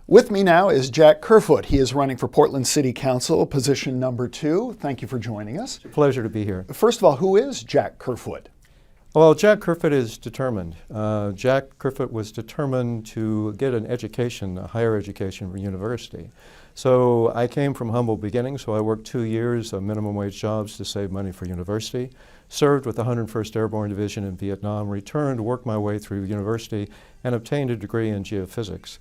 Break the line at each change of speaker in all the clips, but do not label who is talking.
With me now is Jack Kerfoot. He is running for Portland City Council, position number 2. Thank you for joining us.
Pleasure to be here.
First of all, who is Jack Kerfoot?
Well, Jack Kerfoot is determined. Jack Kerfoot was determined to get an education, a higher education from university. So I came from humble beginnings, so I worked 2 years of minimum wage jobs to save money for university, served with the 101st Airborne Division in Vietnam, returned, worked my way through university, and obtained a degree in geophysics.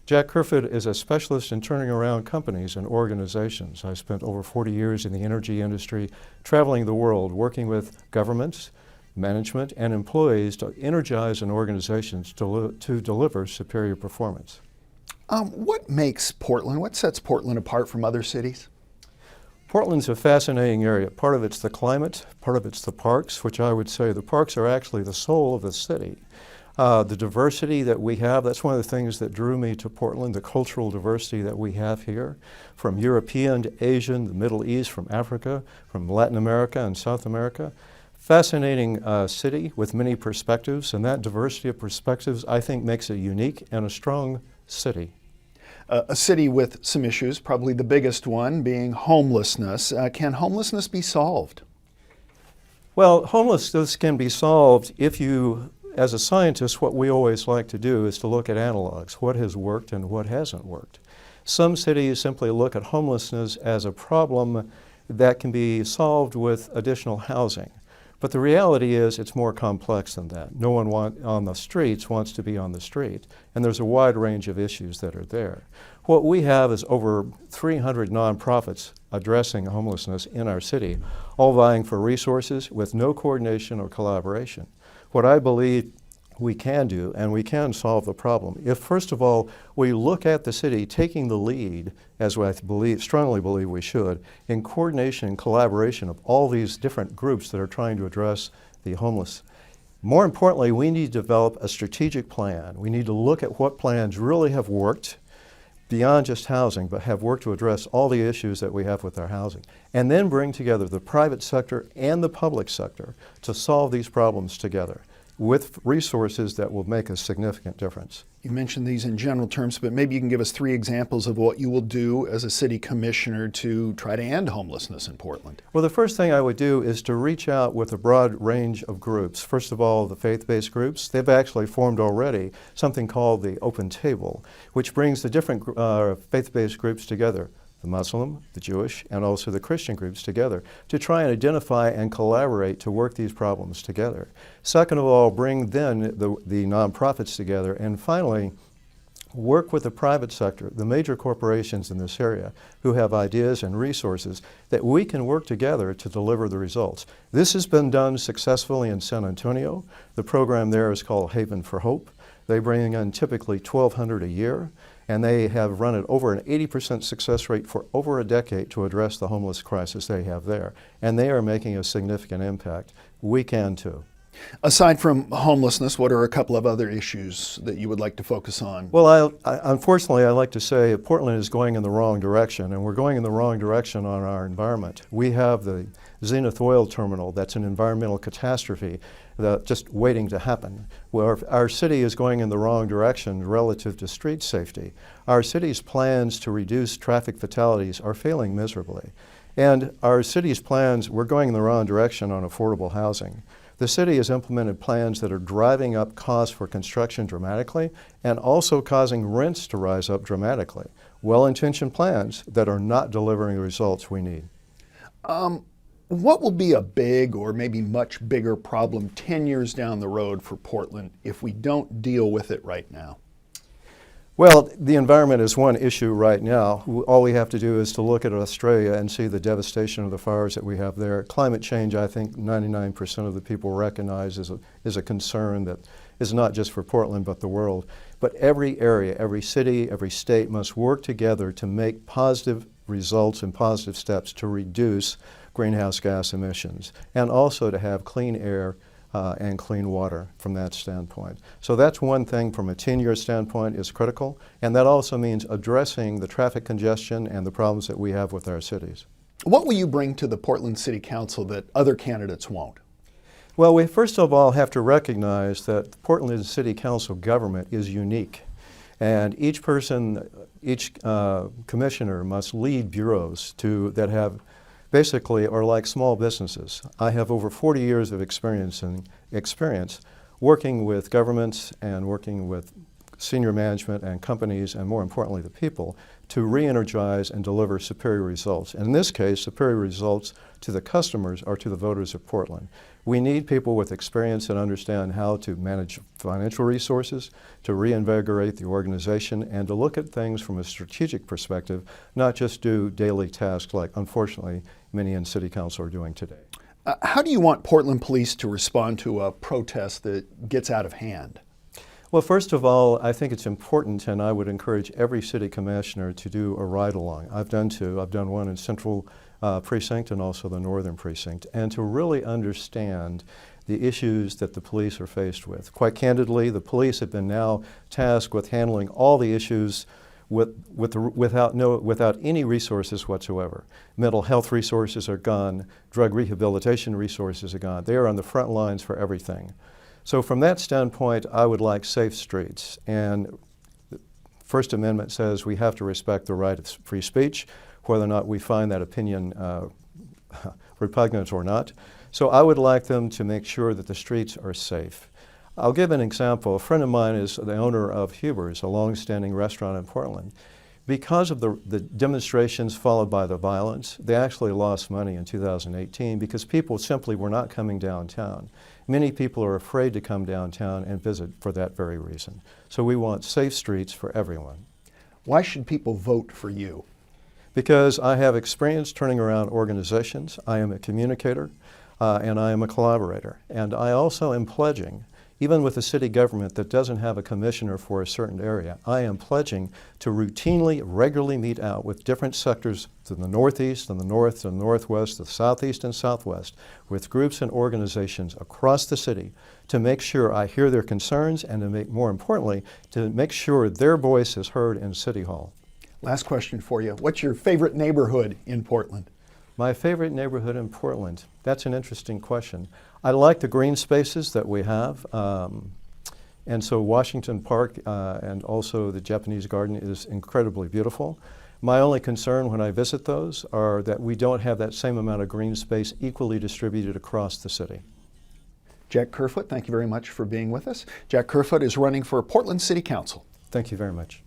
Jack Kerfoot is a specialist in turning around companies and organizations. I spent over 40 years in the energy industry, traveling the world, working with governments, management, and employees to energize an organization to deliver superior performance.
What sets Portland apart from other cities?
Portland's a fascinating area. Part of it's the climate, part of it's the parks, which I would say the parks are actually the soul of the city. The diversity that we have, that's one of the things that drew me to Portland, the cultural diversity that we have here, from European to Asian, the Middle East, from Africa, from Latin America and South America. Fascinating city with many perspectives, and that diversity of perspectives, I think, makes it unique and a strong city.
A city with some issues, probably the biggest one being homelessness. Can homelessness be solved?
Well, homelessness can be solved if you, as a scientist, what we always like to do is to look at analogs, what has worked and what hasn't worked. Some cities simply look at homelessness as a problem that can be solved with additional housing. But the reality is it's more complex than that. No one on the streets wants to be on the street, and there's a wide range of issues that are there. What we have is over 300 nonprofits addressing homelessness in our city, all vying for resources with no coordination or collaboration. What I believe we can do, and we can solve the problem, if first of all we look at the city taking the lead, as I strongly believe we should, in coordination and collaboration of all these different groups that are trying to address the homeless. More importantly, we need to develop a strategic plan. We need to look at what plans really have worked beyond just housing, but have worked to address all the issues that we have with our housing, and then bring together the private sector and the public sector to solve these problems together with resources that will make a significant difference.
You mentioned these in general terms, but maybe you can give us 3 examples of what you will do as a city commissioner to try to end homelessness in Portland.
Well, the first thing I would do is to reach out with a broad range of groups. First of all, the faith-based groups. They've actually formed already something called the Open Table, which brings the different faith-based groups together, the Muslim, the Jewish, and also the Christian groups together, to try and identify and collaborate to work these problems together. Second of all, bring then the nonprofits together, and finally, work with the private sector, the major corporations in this area who have ideas and resources that we can work together to deliver the results. This has been done successfully in San Antonio. The program there is called Haven for Hope. They bring in typically 1,200 a year, and they have run at over an 80% success rate for over a decade to address the homeless crisis they have there. And they are making a significant impact. We can too.
Aside from homelessness, what are a couple of other issues that you would like to focus on?
Well, unfortunately, I like to say Portland is going in the wrong direction, and we're going in the wrong direction on our environment. We have the Zenith Oil Terminal that's an environmental catastrophe just waiting to happen. Well, our city is going in the wrong direction relative to street safety. Our city's plans to reduce traffic fatalities are failing miserably. And our city's plans, we're going in the wrong direction on affordable housing. The city has implemented plans that are driving up costs for construction dramatically and also causing rents to rise up dramatically. Well-intentioned plans that are not delivering the results we need.
What will be a big or maybe much bigger problem 10 years down the road for Portland if we don't deal with it right now?
Well, the environment is one issue right now. All we have to do is to look at Australia and see the devastation of the fires that we have there. Climate change, I think 99% of the people recognize is a concern that is not just for Portland but the world. But every area, every city, every state must work together to make positive results and positive steps to reduce greenhouse gas emissions and also to have clean air and clean water from that standpoint. So that's one thing from a 10-year standpoint is critical, and that also means addressing the traffic congestion and the problems that we have with our cities.
What will you bring to the Portland City Council that other candidates won't?
Well, we first of all have to recognize that Portland City Council government is unique. And each person Each commissioner must lead bureaus that have basically are like small businesses. I have over 40 years of experience working with governments and working with senior management and companies, and more importantly the people, to re-energize and deliver superior results. And in this case, superior results to the customers or to the voters of Portland. We need people with experience and understand how to manage financial resources, to reinvigorate the organization, and to look at things from a strategic perspective, not just do daily tasks like, unfortunately, many in City Council are doing today.
How do you want Portland Police to respond to a protest that gets out of hand?
Well, first of all, I think it's important, and I would encourage every city commissioner to do a ride-along. I've done two. I've done one in Central Precinct and also the Northern Precinct, and to really understand the issues that the police are faced with. Quite candidly, the police have been now tasked with handling all the issues without any resources whatsoever. Mental health resources are gone. Drug rehabilitation resources are gone. They are on the front lines for everything. So from that standpoint, I would like safe streets. And the First Amendment says we have to respect the right of free speech, whether or not we find that opinion repugnant or not. So I would like them to make sure that the streets are safe. I'll give an example. A friend of mine is the owner of Huber's, a long-standing restaurant in Portland. Because of the demonstrations followed by the violence, they actually lost money in 2018 because people simply were not coming downtown. Many people are afraid to come downtown and visit for that very reason. So we want safe streets for everyone.
Why should people vote for you?
Because I have experience turning around organizations. I am a communicator and I am a collaborator. And I also am pledging, even with a city government that doesn't have a commissioner for a certain area, I am pledging to routinely, regularly meet out with different sectors to the Northeast and the North and Northwest, the Southeast and Southwest, with groups and organizations across the city to make sure I hear their concerns and to make, more importantly, to make sure their voice is heard in City Hall.
Last question for you. What's your favorite neighborhood in Portland?
My favorite neighborhood in Portland? That's an interesting question. I like the green spaces that we have. And so Washington Park and also the Japanese Garden is incredibly beautiful. My only concern when I visit those are that we don't have that same amount of green space equally distributed across the city.
Jack Kerfoot, thank you very much for being with us. Jack Kerfoot is running for Portland City Council.
Thank you very much.